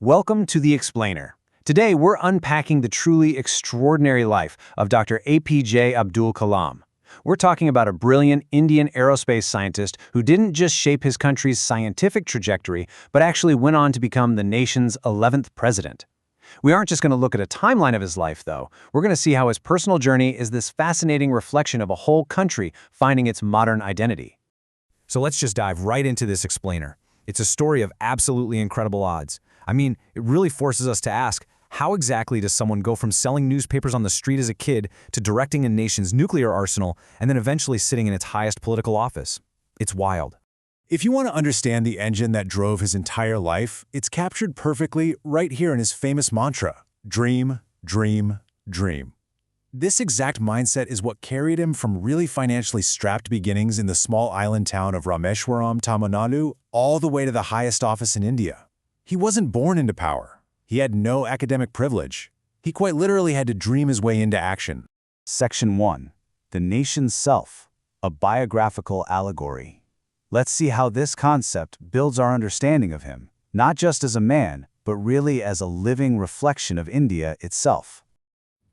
Welcome to The Explainer. Today, we're unpacking the truly extraordinary life of Dr. APJ Abdul Kalam. We're talking about a brilliant Indian aerospace scientist who didn't just shape his country's scientific trajectory, but actually went on to become the nation's 11th president. We aren't just going to look at a timeline of his life, though. We're going to see how his personal journey is this fascinating reflection of a whole country finding its modern identity. So let's just dive right into this explainer. It's a story of absolutely incredible odds. I mean, it really forces us to ask, how exactly does someone go from selling newspapers on the street as a kid to directing a nation's nuclear arsenal and then eventually sitting in its highest political office? It's wild. If you want to understand the engine that drove his entire life, it's captured perfectly right here in his famous mantra, dream, dream, dream. This exact mindset is what carried him from really financially strapped beginnings in the small island town of Rameshwaram, Tamil Nadu, all the way to the highest office in India. He wasn't born into power. He had no academic privilege. He quite literally had to dream his way into action. Section 1. The Nation's Self, a biographical allegory. Let's see how this concept builds our understanding of him, not just as a man, but really as a living reflection of India itself.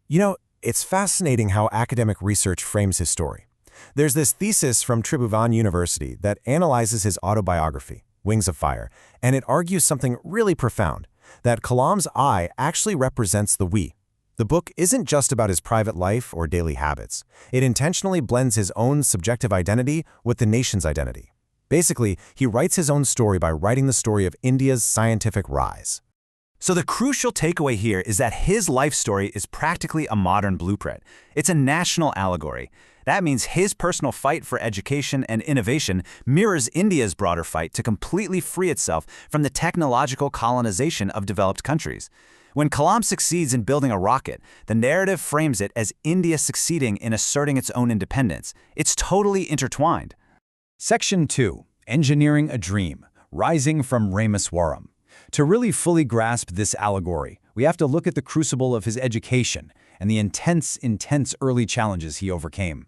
You know, it's fascinating how academic research frames his story. There's this thesis from Tribhuvan University that analyzes his autobiography, Wings of Fire, and it argues something really profound, that Kalam's I actually represents the we. The book isn't just about his private life or daily habits. It intentionally blends his own subjective identity with the nation's identity. Basically, he writes his own story by writing the story of India's scientific rise. So the crucial takeaway here is that his life story is practically a modern blueprint. It's a national allegory. That means his personal fight for education and innovation mirrors India's broader fight to completely free itself from the technological colonization of developed countries. When Kalam succeeds in building a rocket, the narrative frames it as India succeeding in asserting its own independence. It's totally intertwined. Section 2. Engineering a Dream, Rising from Rameswaram. To really fully grasp this allegory, we have to look at the crucible of his education and the intense early challenges he overcame.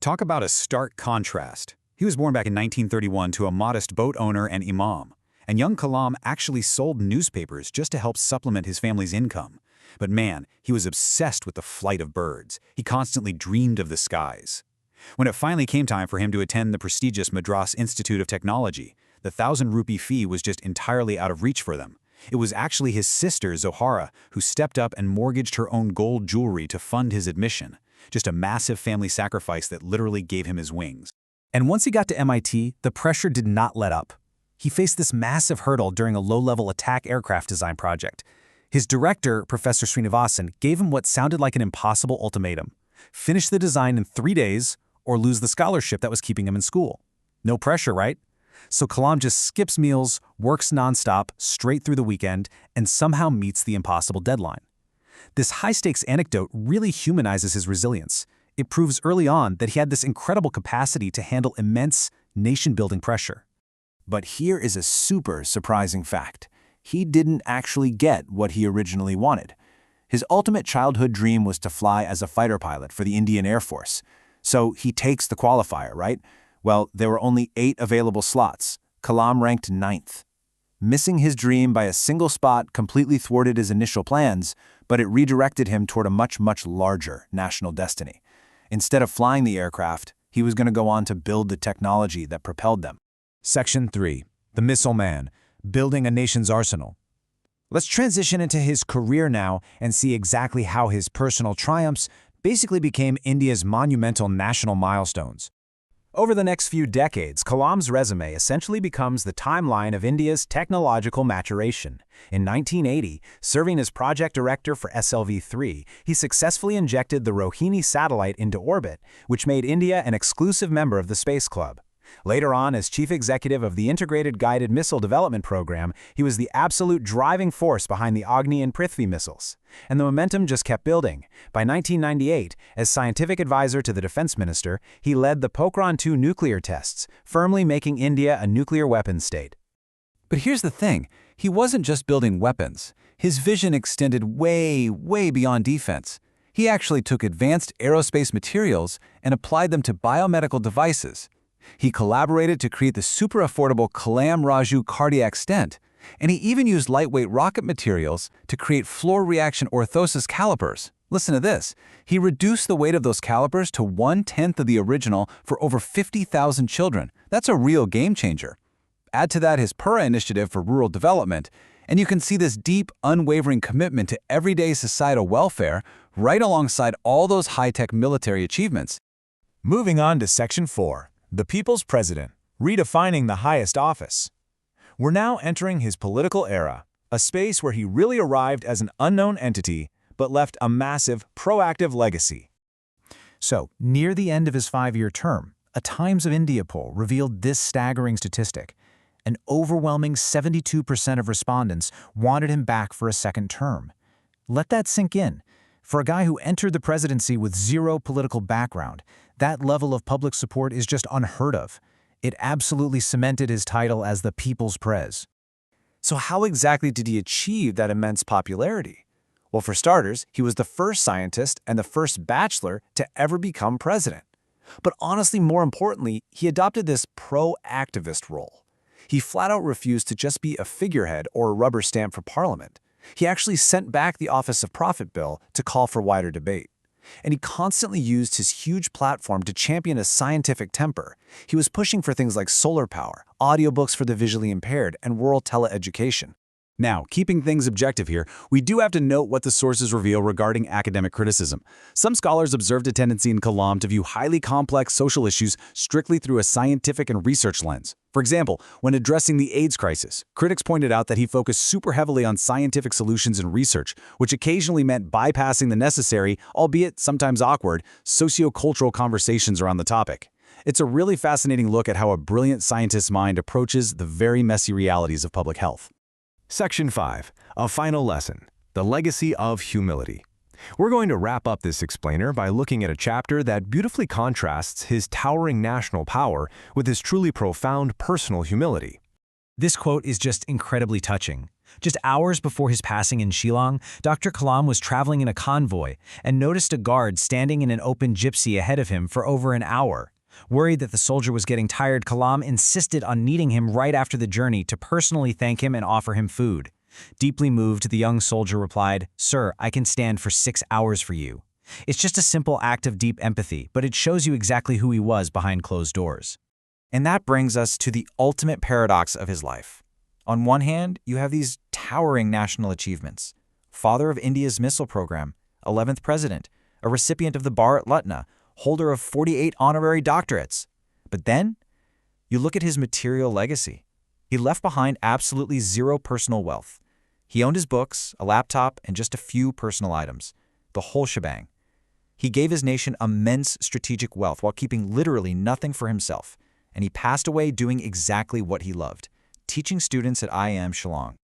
Talk about a stark contrast. He was born back in 1931 to a modest boat owner and imam, and young Kalam actually sold newspapers just to help supplement his family's income. But man, he was obsessed with the flight of birds. He constantly dreamed of the skies. When it finally came time for him to attend the prestigious Madras Institute of Technology, the 1,000-rupee fee was just entirely out of reach for them. It was actually his sister, Zohara, who stepped up and mortgaged her own gold jewelry to fund his admission. Just a massive family sacrifice that literally gave him his wings. And once he got to MIT, the pressure did not let up. He faced this massive hurdle during a low-level attack aircraft design project. His director, Professor Srinivasan, gave him what sounded like an impossible ultimatum. Finish the design in 3 days or lose the scholarship that was keeping him in school. No pressure, right? So Kalam just skips meals, works nonstop, straight through the weekend, and somehow meets the impossible deadline. This high-stakes anecdote really humanizes his resilience. It proves early on that he had this incredible capacity to handle immense, nation-building pressure. But here is a super surprising fact. He didn't actually get what he originally wanted. His ultimate childhood dream was to fly as a fighter pilot for the Indian Air Force. So he takes the qualifier, right? Well, there were only 8 available slots. Kalam ranked 9th. Missing his dream by a single spot completely thwarted his initial plans, but it redirected him toward a much larger national destiny. Instead of flying the aircraft, he was going to go on to build the technology that propelled them. Section 3. The Missile Man, Building a Nation's Arsenal. Let's transition into his career now and see exactly how his personal triumphs basically became India's monumental national milestones. Over the next few decades, Kalam's resume essentially becomes the timeline of India's technological maturation. In 1980, serving as project director for SLV-3, he successfully injected the Rohini satellite into orbit, which made India an exclusive member of the Space Club. Later on, as chief executive of the Integrated Guided Missile Development Program, he was the absolute driving force behind the Agni and Prithvi missiles. And the momentum just kept building. By 1998, as scientific advisor to the defense minister, he led the Pokhran-2 nuclear tests, firmly making India a nuclear weapons state. But here's the thing, he wasn't just building weapons. His vision extended way beyond defense. He actually took advanced aerospace materials and applied them to biomedical devices. He collaborated to create the super-affordable Kalam Raju cardiac stent, And he even used lightweight rocket materials to create floor reaction orthosis calipers. Listen to this. He reduced the weight of those calipers to 1/10 of the original for over 50,000 children. That's a real game changer. Add to that his PURA initiative for rural development, and you can see this deep, unwavering commitment to everyday societal welfare right alongside all those high-tech military achievements. Moving on to Section 4, the People's President, redefining the highest office. We're now entering his political era, a space where he really arrived as an unknown entity but left a massive, proactive legacy. So, near the end of his 5-year term, a Times of India poll revealed this staggering statistic. An overwhelming 72% of respondents wanted him back for a second term. Let that sink in. For a guy who entered the presidency with zero political background, that level of public support is just unheard of. It absolutely cemented his title as the People's Prez. So how exactly did he achieve that immense popularity? Well, for starters, he was the first scientist and the first bachelor to ever become president. But honestly, more importantly, he adopted this pro-activist role. He flat out refused to just be a figurehead or a rubber stamp for Parliament. He actually sent back the Office of Profit Bill to call for wider debate. And he constantly used his huge platform to champion a scientific temper. He was pushing for things like solar power, audiobooks for the visually impaired, and rural teleeducation. Now, keeping things objective here, we do have to note what the sources reveal regarding academic criticism. Some scholars observed a tendency in Kalam to view highly complex social issues strictly through a scientific and research lens. For example, when addressing the AIDS crisis, critics pointed out that he focused super heavily on scientific solutions and research, which occasionally meant bypassing the necessary, albeit sometimes awkward, socio-cultural conversations around the topic. It's a really fascinating look at how a brilliant scientist's mind approaches the very messy realities of public health. Section 5, a final lesson, the legacy of humility. We're going to wrap up this explainer by looking at a chapter that beautifully contrasts his towering national power with his truly profound personal humility. This quote is just incredibly touching. Just hours before his passing in Shillong, Dr. Kalam was traveling in a convoy and noticed a guard standing in an open gypsy ahead of him for over an hour. Worried that the soldier was getting tired, Kalam insisted on meeting him right after the journey to personally thank him and offer him food. Deeply moved, the young soldier replied, "Sir, I can stand for 6 hours for you." It's just a simple act of deep empathy, but it shows you exactly who he was behind closed doors. And that brings us to the ultimate paradox of his life. On one hand, you have these towering national achievements. Father of India's missile program, 11th president, a recipient of the Bharat Ratna, holder of 48 honorary doctorates. But then, you look at his material legacy. He left behind absolutely zero personal wealth. He owned his books, a laptop, and just a few personal items. The whole shebang. He gave his nation immense strategic wealth while keeping literally nothing for himself. And he passed away doing exactly what he loved, teaching students at IIM Shillong.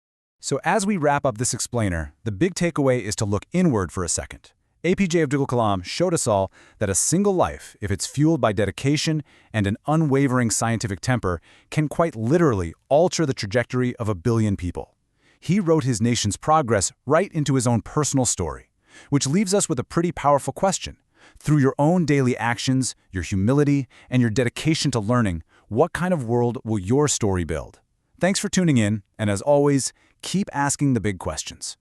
So as we wrap up this explainer, the big takeaway is to look inward for a second. APJ Abdul Kalam showed us all that a single life, if it's fueled by dedication and an unwavering scientific temper, can quite literally alter the trajectory of a billion people. He wrote his nation's progress right into his own personal story, which leaves us with a pretty powerful question. Through your own daily actions, your humility, and your dedication to learning, what kind of world will your story build? Thanks for tuning in, and as always, keep asking the big questions.